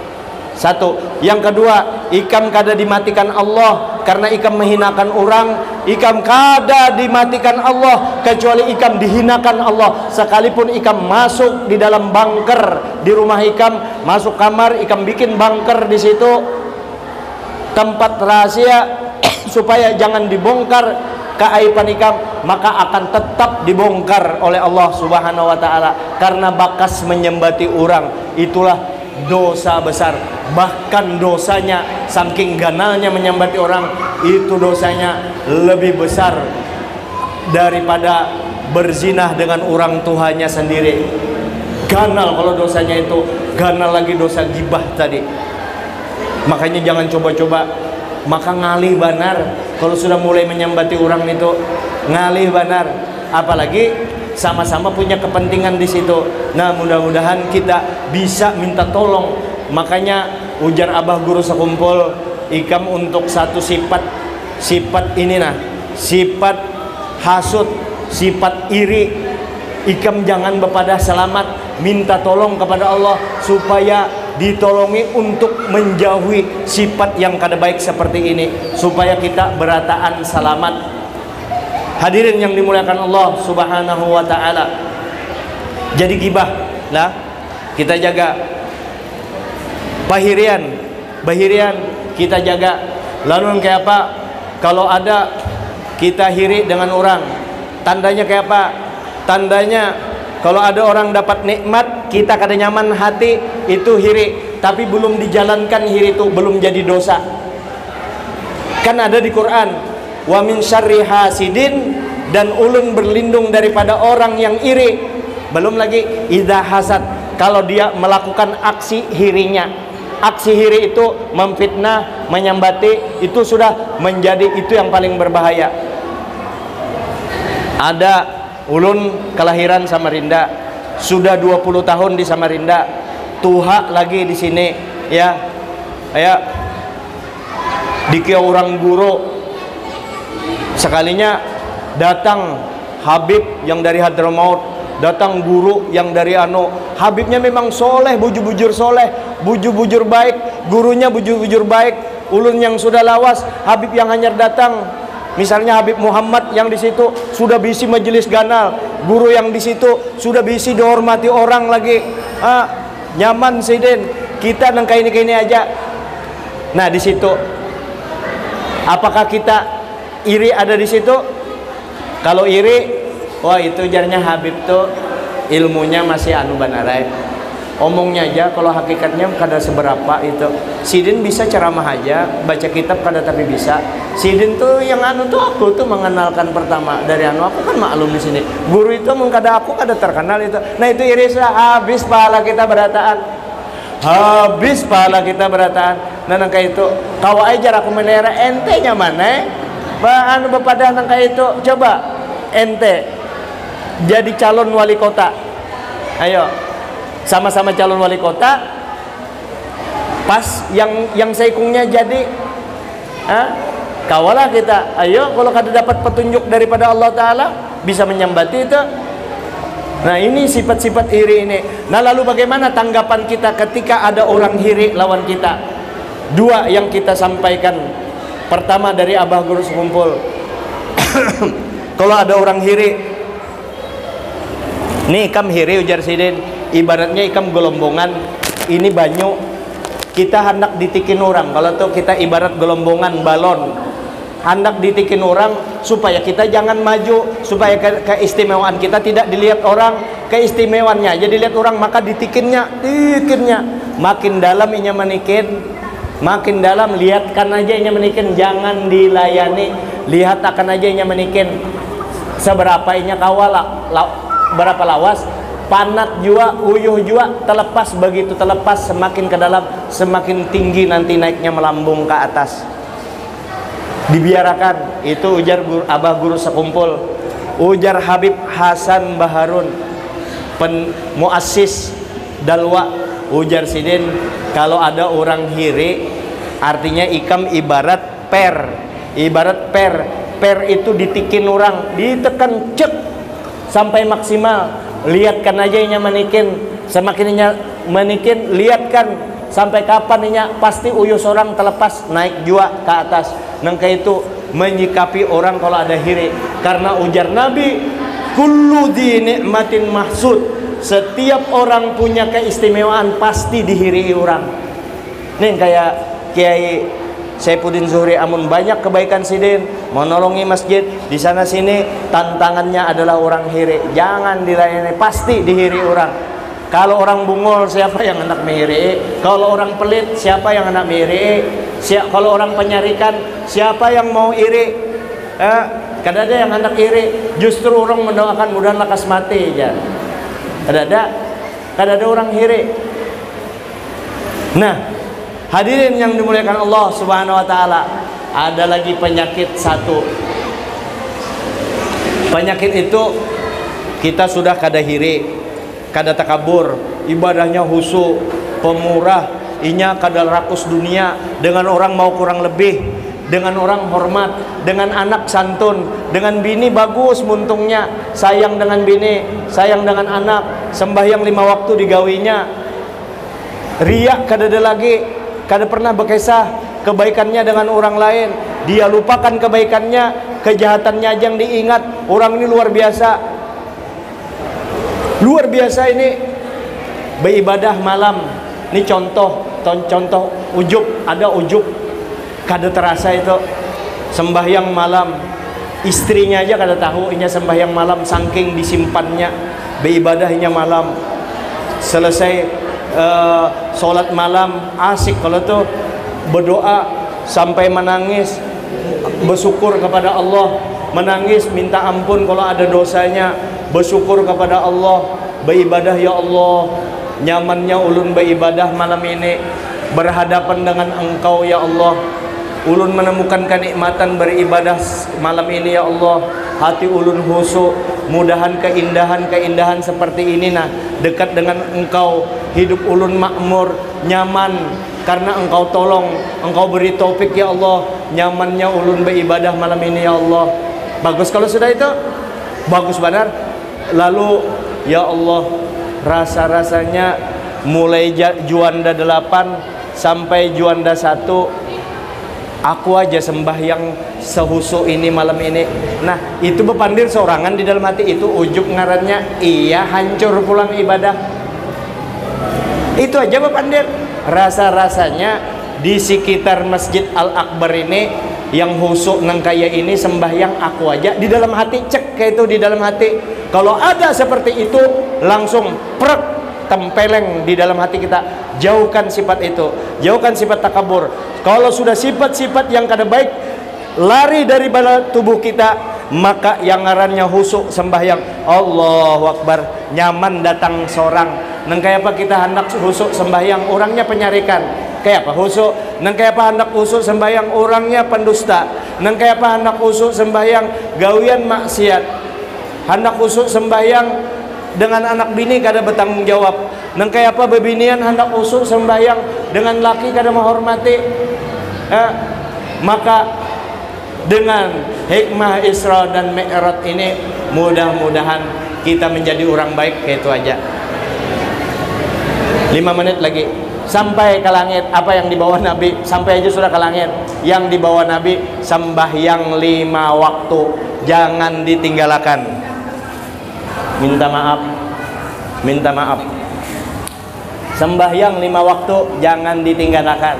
Satu. Yang kedua, ikam kada dimatikan Allah karena ikam menghinakan orang. Ikam kada dimatikan Allah kecuali ikam dihinakan Allah. Sekalipun ikam masuk di dalam bunker di rumah ikam, masuk kamar, ikam bikin bunker di situ, tempat rahasia supaya jangan dibongkar keaiban ikam, maka akan tetap dibongkar oleh Allah Subhanahu wa taala karena bakas menyembati orang. Itulah dosa besar. Bahkan dosanya saking ganalnya menyembati orang, itu dosanya lebih besar daripada berzinah dengan orang tuanya sendiri. Ganal kalau dosanya itu, ganal lagi dosa gibah tadi. Makanya jangan coba-coba. Maka ngalih benar kalau sudah mulai menyembati orang itu, ngalih benar. Apalagi sama-sama punya kepentingan di situ. Nah, mudah-mudahan kita bisa minta tolong. Makanya ujar abah guru sekumpul, ikam untuk satu sifat ini nah, sifat hasud, sifat iri, ikam jangan bepada selamat, minta tolong kepada Allah supaya ditolongi untuk menjauhi sifat yang kada baik seperti ini, supaya kita berataan selamat. Hadirin yang dimuliakan Allah Subhanahu wa taala. Jadi gibah lah kita jaga. Bahirian kita jaga. Lalu kayak apa? Kalau ada kita hiri dengan orang, tandanya kayak apa? Tandanya kalau ada orang dapat nikmat, kita kada nyaman hati, itu hiri. Tapi belum dijalankan hiri itu, belum jadi dosa. Kan ada di Quran, wa min syarri hasidin, dan ulun berlindung daripada orang yang iri. Belum lagi idza hasad, kalau dia melakukan aksi hirinya. Aksi hiri itu memfitnah, menyambati, itu sudah menjadi itu yang paling berbahaya. Ada ulun kelahiran Samarinda, sudah 20 tahun di Samarinda, tuha lagi di sini ya. Dikira orang guru, sekalinya datang Habib yang dari Hadramaut, datang guru yang dari Habibnya memang soleh, bujur-bujur soleh, bujur-bujur baik, gurunya bujur-bujur baik. Ulun yang sudah lawas, Habib yang hanya datang, misalnya Habib Muhammad yang di situ sudah bisi majelis ganal, guru yang di situ sudah bisi dihormati orang lagi. Nyaman Sidin, kita nangka ini aja. Nah di situ, apakah kita iri ada di situ? Kalau iri, wah itu jarnya Habib tuh ilmunya masih banarai. Omongnya aja, kalau hakikatnya kada seberapa itu. Sidin bisa ceramah aja, baca kitab kada tapi bisa. Sidin tuh yang tuh aku tuh mengenalkan pertama dari aku kan maklum di sini. Guru itu mengkada aku kada terkenal itu. Nah itu irislah, habis pahala kita berataan. Habis pahala kita berataan. Nah nangka itu, kau ajar aku melera ente mana? Bepada nangka itu, coba ente jadi calon wali kota. Ayo, sama-sama calon wali kota. Pas yang seikungnya jadi, kawalah kita. Ayo, kalau kada dapat petunjuk daripada Allah Taala, bisa menyambati itu. Nah ini sifat-sifat iri ini. Nah lalu bagaimana tanggapan kita ketika ada orang iri lawan kita? Dua yang kita sampaikan. Pertama dari abah guru sekumpul. Kalau ada orang hiri, nih ikam hiri ujar Sidin, ibaratnya ikam gelombongan, ini banyu, kita hendak ditikin orang. Kalau tuh kita ibarat gelombongan balon, hendak ditikin orang supaya kita jangan maju, supaya keistimewaan kita tidak dilihat orang, keistimewaannya jadi dilihat orang, maka ditikinnya makin dalam inya menikin, makin dalam lihatkan aja inya menikin, jangan dilayani, lihat akan aja inya menikin. Seberapa inya kawal berapa lawas, panat jua, uyuh jua, terlepas, begitu terlepas semakin ke dalam semakin tinggi nanti naiknya melambung ke atas. Dibiarkan. Itu ujar guru, abah guru sekumpul. Ujar Habib Hasan Baharun, muassis Dalwa, ujar Sidin, kalau ada orang hiri, artinya ikam ibarat per, per itu ditikin orang, ditekan cek sampai maksimal. Lihatkan aja inya manikin, semakin inya manikin, lihatkan sampai kapan inya pasti uyus orang terlepas naik jua ke atas. Nangka itu menyikapi orang kalau ada hiri, karena ujar Nabi, kullu dzi ni'matin mahsud, setiap orang punya keistimewaan pasti dihiri orang. Nih kayak Kiai Saifuddin Zuhri, amun banyak kebaikan Sidin, menolongi masjid di sana sini, tantangannya adalah orang hiri, jangan dilayani, pasti dihiri orang. Kalau orang bungol, siapa yang hendak mihiri? Kalau orang pelit, siapa yang hendak mihiri? Kalau orang penyarikan, siapa yang mau iri? Kadang ada yang hendak iri, justru orang mendoakan mudah lekas mati ya. Kadang ada orang hiri. Nah, hadirin yang dimuliakan Allah Subhanahu wa taala, ada lagi penyakit satu. Penyakit itu kita sudah kada hiri, kada takabur, ibadahnya husu, pemurah, inya kada rakus dunia, dengan orang mau kurang lebih, dengan orang hormat, dengan anak santun, dengan bini bagus muntungnya, sayang dengan bini, sayang dengan anak, sembahyang 5 waktu digawinya. Riak kada ada lagi, kada pernah berkisah kebaikannya dengan orang lain, dia lupakan kebaikannya, kejahatannya aja yang diingat. Orang ini luar biasa, luar biasa ini beribadah malam. Ini contoh ujub, ada ujub kada terasa itu sembahyang malam, istrinya aja kada tahu inya sembahyang malam, saking disimpannya beribadahnya malam. Selesai sholat malam asik kalau tuh berdoa sampai menangis, bersyukur kepada Allah, menangis minta ampun kalau ada dosanya, bersyukur kepada Allah, beribadah, ya Allah nyamannya ulun beribadah malam ini, berhadapan dengan Engkau ya Allah, ulun menemukan kenikmatan beribadah malam ini ya Allah, hati ulun khusyuk, mudahan keindahan seperti ini nah dekat dengan Engkau, hidup ulun makmur, nyaman karena Engkau tolong, Engkau beri taufik ya Allah, nyamannya ulun beribadah malam ini ya Allah. Bagus kalau sudah itu, bagus benar. Lalu ya Allah, rasa-rasanya mulai juanda 8 sampai juanda 1 aku aja sembahyang sehusu ini malam ini. Nah itu bepandir seorangan di dalam hati, itu ujub ngarannya, iya hancur pulang ibadah. Itu aja bepandir. Rasa-rasanya di sekitar Masjid Al-Akbar ini yang husuk nang kaya ini sembahyang aku aja di dalam hati, cek kayak itu di dalam hati. Kalau ada seperti itu langsung prek tempeleng di dalam hati kita, jauhkan sifat itu, jauhkan sifat takabur. Kalau sudah sifat-sifat yang kada baik lari dari tubuh kita, maka yang ngarannya husuk sembahyang Allahu Akbar, nyaman datang seorang. Nang kayak apa kita hendak husuk sembahyang, orangnya penyarikan. Kayak apa husuk? Nang kayak apa hendak husuk sembahyang, orangnya pendusta. Nang kayak apa hendak husuk sembahyang, gawian maksiat. Hendak husuk sembahyang dengan anak bini kada bertanggung jawab. Nang kayak apa bebinian hendak husuk sembahyang dengan laki kada menghormati. Maka dengan hikmah Isra dan Mi'raj ini mudah-mudahan kita menjadi orang baik. Kayak itu aja. 5 menit lagi sampai ke langit. Apa yang dibawa Nabi sampai aja sudah ke langit. Yang dibawa Nabi sembahyang 5 waktu, jangan ditinggalkan. Minta maaf, sembahyang 5 waktu jangan ditinggalkan.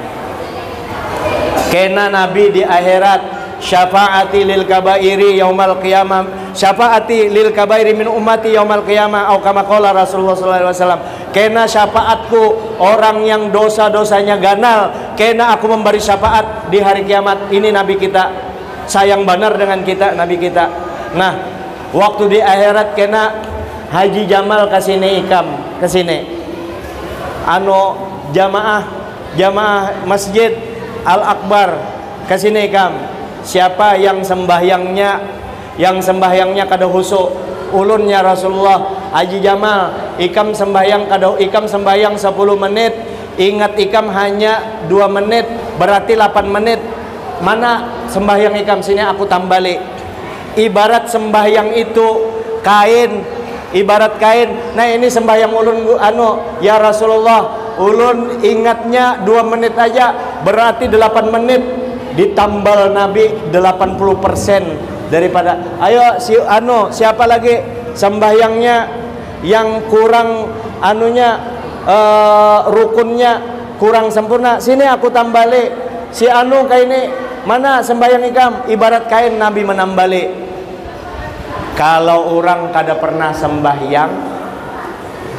Kena Nabi di akhirat, syafaati lil kabairi yaumal qiyamah, syafaati lil kabairi min ummati yaumal qiyamah, atau kama qala Rasulullah sallallahu alaihi wasallam. Kena syafaatku orang yang dosa-dosanya ganal, kena aku memberi syafaat di hari kiamat. Ini Nabi kita, sayang benar dengan kita Nabi kita. Nah waktu di akhirat kena Haji Jamal kesini ikam kesini. Jamaah Masjid Al Akbar kesini ikam. Siapa yang sembahyangnya kada husuk, ulun ya Rasulullah. Haji Jamal ikam sembahyang 10 menit. Ingat ikam hanya 2 menit, berarti 8 menit. Mana sembahyang ikam? Sini aku tambali. Ibarat sembahyang itu kain, ibarat kain. Nah ini sembahyang ulun ya Rasulullah, ulun ingatnya 2 menit aja, berarti 8 menit. Ditambal Nabi 80% daripada. Ayo siapa lagi sembahyangnya yang kurang rukunnya kurang sempurna, sini aku tambali. Si kayak ini mana sembahyang ikam, ibarat kain Nabi menambali. Kalau orang kada pernah sembahyang,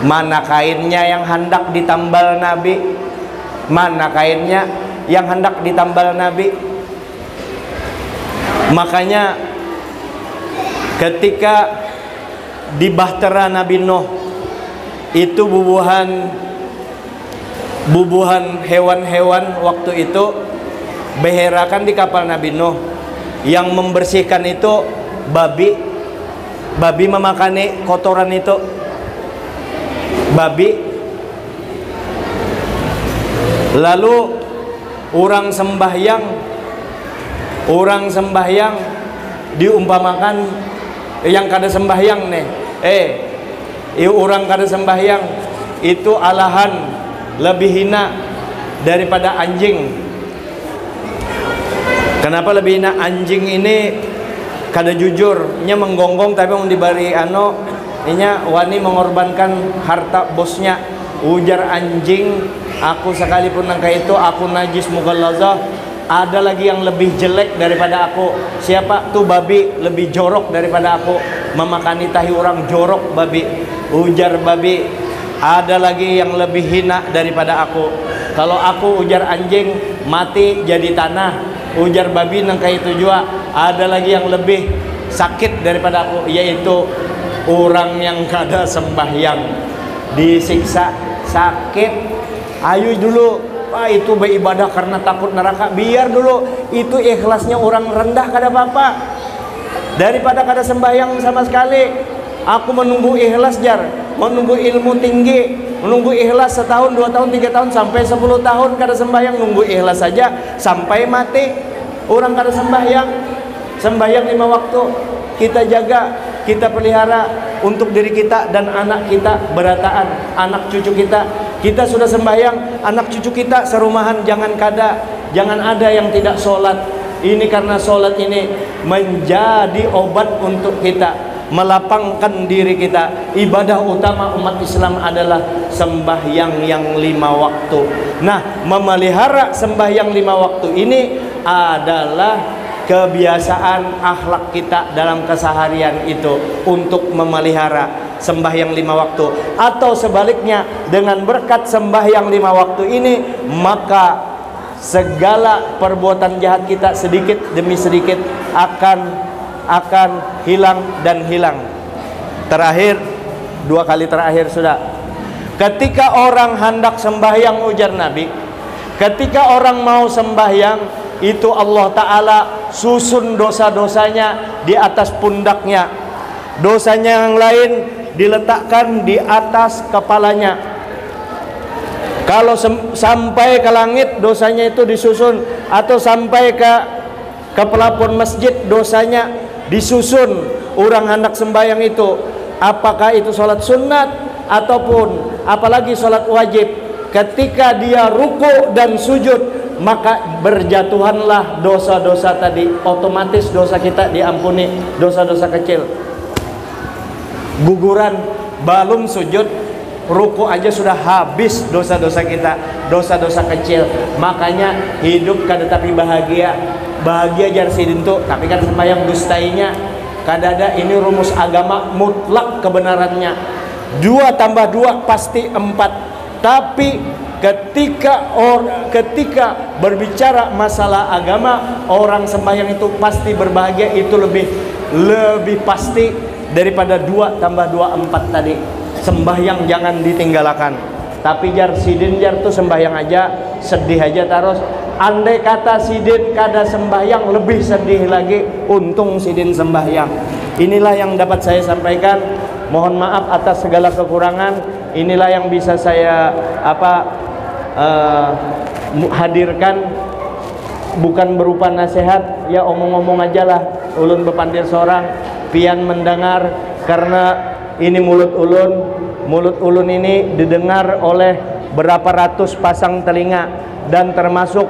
mana kainnya yang hendak ditambal Nabi? Mana kainnya yang hendak ditambal Nabi? Makanya ketika di bahtera Nabi Nuh itu bubuhan hewan-hewan waktu itu beherakan di kapal Nabi Nuh. Yang membersihkan itu babi memakani kotoran itu, babi. Lalu orang sembahyang diumpamakan yang kada sembahyang nih, orang kada sembahyang itu alahan lebih hina daripada anjing. Kenapa lebih hina? Anjing ini kada jujur, nya menggonggong tapi mau dibari inya wani mengorbankan harta bosnya. Ujar anjing, aku sekalipun nangka itu aku najis mughallazah, ada lagi yang lebih jelek daripada aku. Siapa? Tuh babi, lebih jorok daripada aku, memakani tahi orang, jorok babi. Ujar babi, ada lagi yang lebih hina daripada aku. Kalau aku, ujar anjing, mati jadi tanah. Ujar babi nangka itu juga, ada lagi yang lebih sakit daripada aku, yaitu orang yang kada sembahyang, disiksa sakit. Ayo dulu, itu beribadah karena takut neraka, biar dulu. Itu ikhlasnya orang rendah kada apa-apa, daripada kada sembahyang sama sekali. Aku menunggu ikhlas jar, menunggu ilmu tinggi, menunggu ikhlas setahun, 2 tahun, 3 tahun, sampai 10 tahun kada sembahyang. Nunggu ikhlas saja sampai mati. Orang kada sembahyang 5 waktu kita jaga, kita pelihara untuk diri kita dan anak kita berataan, anak cucu kita. Kita sudah sembahyang, anak cucu kita serumahan jangan ada yang tidak sholat. Ini karena sholat ini menjadi obat untuk kita, melapangkan diri kita. Ibadah utama umat Islam adalah sembahyang yang 5 waktu. Nah, memelihara sembahyang 5 waktu ini adalah kebiasaan akhlak kita dalam keseharian itu, untuk memelihara sembahyang 5 waktu. Atau sebaliknya, dengan berkat sembahyang 5 waktu ini, maka segala perbuatan jahat kita sedikit demi sedikit akan hilang dan hilang. Terakhir, 2 kali terakhir sudah. Ketika orang hendak sembahyang, ujar Nabi, ketika orang mau sembahyang itu Allah Ta'ala susun dosa-dosanya di atas pundaknya, dosanya yang lain diletakkan di atas kepalanya. Kalau sampai ke langit dosanya itu disusun, atau sampai ke pelapon masjid dosanya disusun. Orang hendak sembahyang itu, apakah itu sholat sunat ataupun apalagi sholat wajib, ketika dia ruku dan sujud, maka berjatuhanlah dosa-dosa tadi. Otomatis dosa kita diampuni, dosa-dosa kecil. Guguran belum sujud, ruku aja sudah habis dosa-dosa kita, dosa-dosa kecil. Makanya hidup kada tapi bahagia jar sidintu, tapi kan sembahyang dustainya kadada. Ini rumus agama mutlak kebenarannya, 2 tambah 2 pasti 4. Tapi ketika berbicara masalah agama, orang sembahyang itu pasti berbahagia, itu lebih pasti. daripada 2 tambah 2 4 tadi. Sembahyang jangan ditinggalkan. Tapi jar sidin jar tuh sembahyang aja, sedih aja terus. Andai kata sidin kada sembahyang lebih sedih lagi, untung sidin sembahyang. Inilah yang dapat saya sampaikan. Mohon maaf atas segala kekurangan. Inilah yang bisa saya hadirkan, bukan berupa nasihat, ya omong-omong aja lah. Ulun bepandir seorang, pian mendengar, karena ini mulut ulun ini didengar oleh berapa ratus pasang telinga, dan termasuk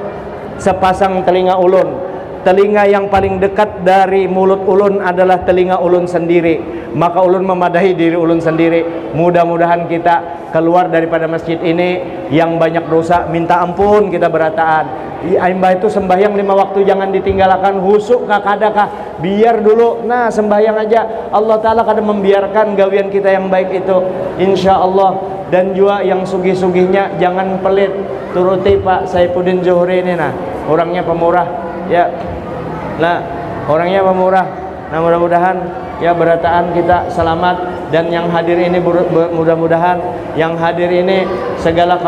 sepasang telinga ulun. Telinga yang paling dekat dari mulut ulun adalah telinga ulun sendiri. Maka ulun memadahi diri ulun sendiri. Mudah-mudahan kita keluar daripada masjid ini yang banyak dosa, minta ampun kita berataan. Aimbah itu sembahyang 5 waktu jangan ditinggalkan. Husuk kah kadakah, biar dulu. Nah sembahyang aja, Allah Ta'ala kadang membiarkan gawian kita yang baik itu, insya Allah. Dan juga yang sugih-sugihnya jangan pelit. Turuti Pak Saifuddin Zuhri ini, nah orangnya pemurah ya. Nah orangnya pemurah. Nah mudah-mudahan ya berataan kita selamat. Dan yang hadir ini mudah-mudahan yang hadir ini segala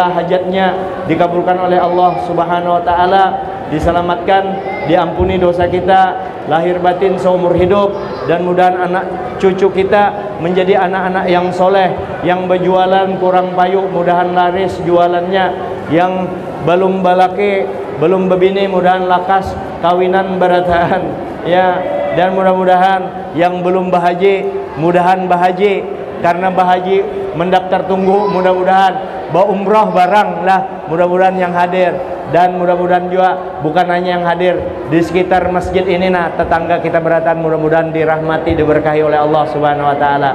hajatnya dikabulkan oleh Allah Subhanahu wa taala, diselamatkan, diampuni dosa kita lahir batin seumur hidup, dan mudahan anak cucu kita menjadi anak-anak yang soleh, yang berjualan kurang payung mudahan laris jualannya, yang belum balaki belum bebini mudahan lakas kawinan berataan ya. Dan mudah-mudahan yang belum bahaji mudahan bahaji, karena bahaji mendaftar tunggu, mudah-mudahan umrah barang lah, mudah-mudahan yang hadir. Dan mudah-mudahan juga bukan hanya yang hadir di sekitar masjid ini, nah tetangga kita berataan mudah-mudahan dirahmati, diberkahi oleh Allah Subhanahu wa taala.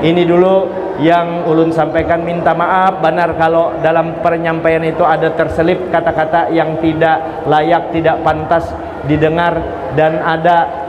Ini dulu yang ulun sampaikan. Minta maaf benar kalau dalam penyampaian itu ada terselip kata-kata yang tidak layak, tidak pantas didengar, dan ada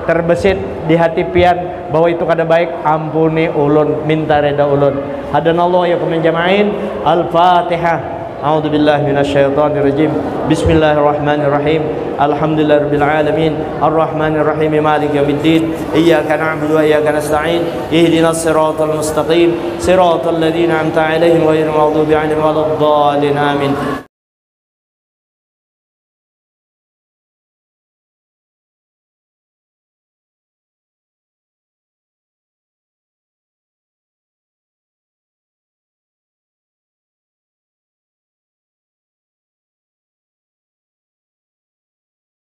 terbesit di hati pian bahwa itu kada baik. Ampuni ulun, minta reda ulun. Hadanallahu yakum jama'in. Al-Fatihah. A'udzu billahi minasyaitonir rajim. Bismillahirrahmanirrahim. Alhamdulillahirabbil alamin. Arrahmanir rahim. Maliki yaumiddin. Iyyaka na'budu wa iyyaka nasta'in. Ihdinas siratal mustaqim. Siratal ladzina an'amta 'alaihim ghairil maghdubi 'alaihim waladdallin. Amin.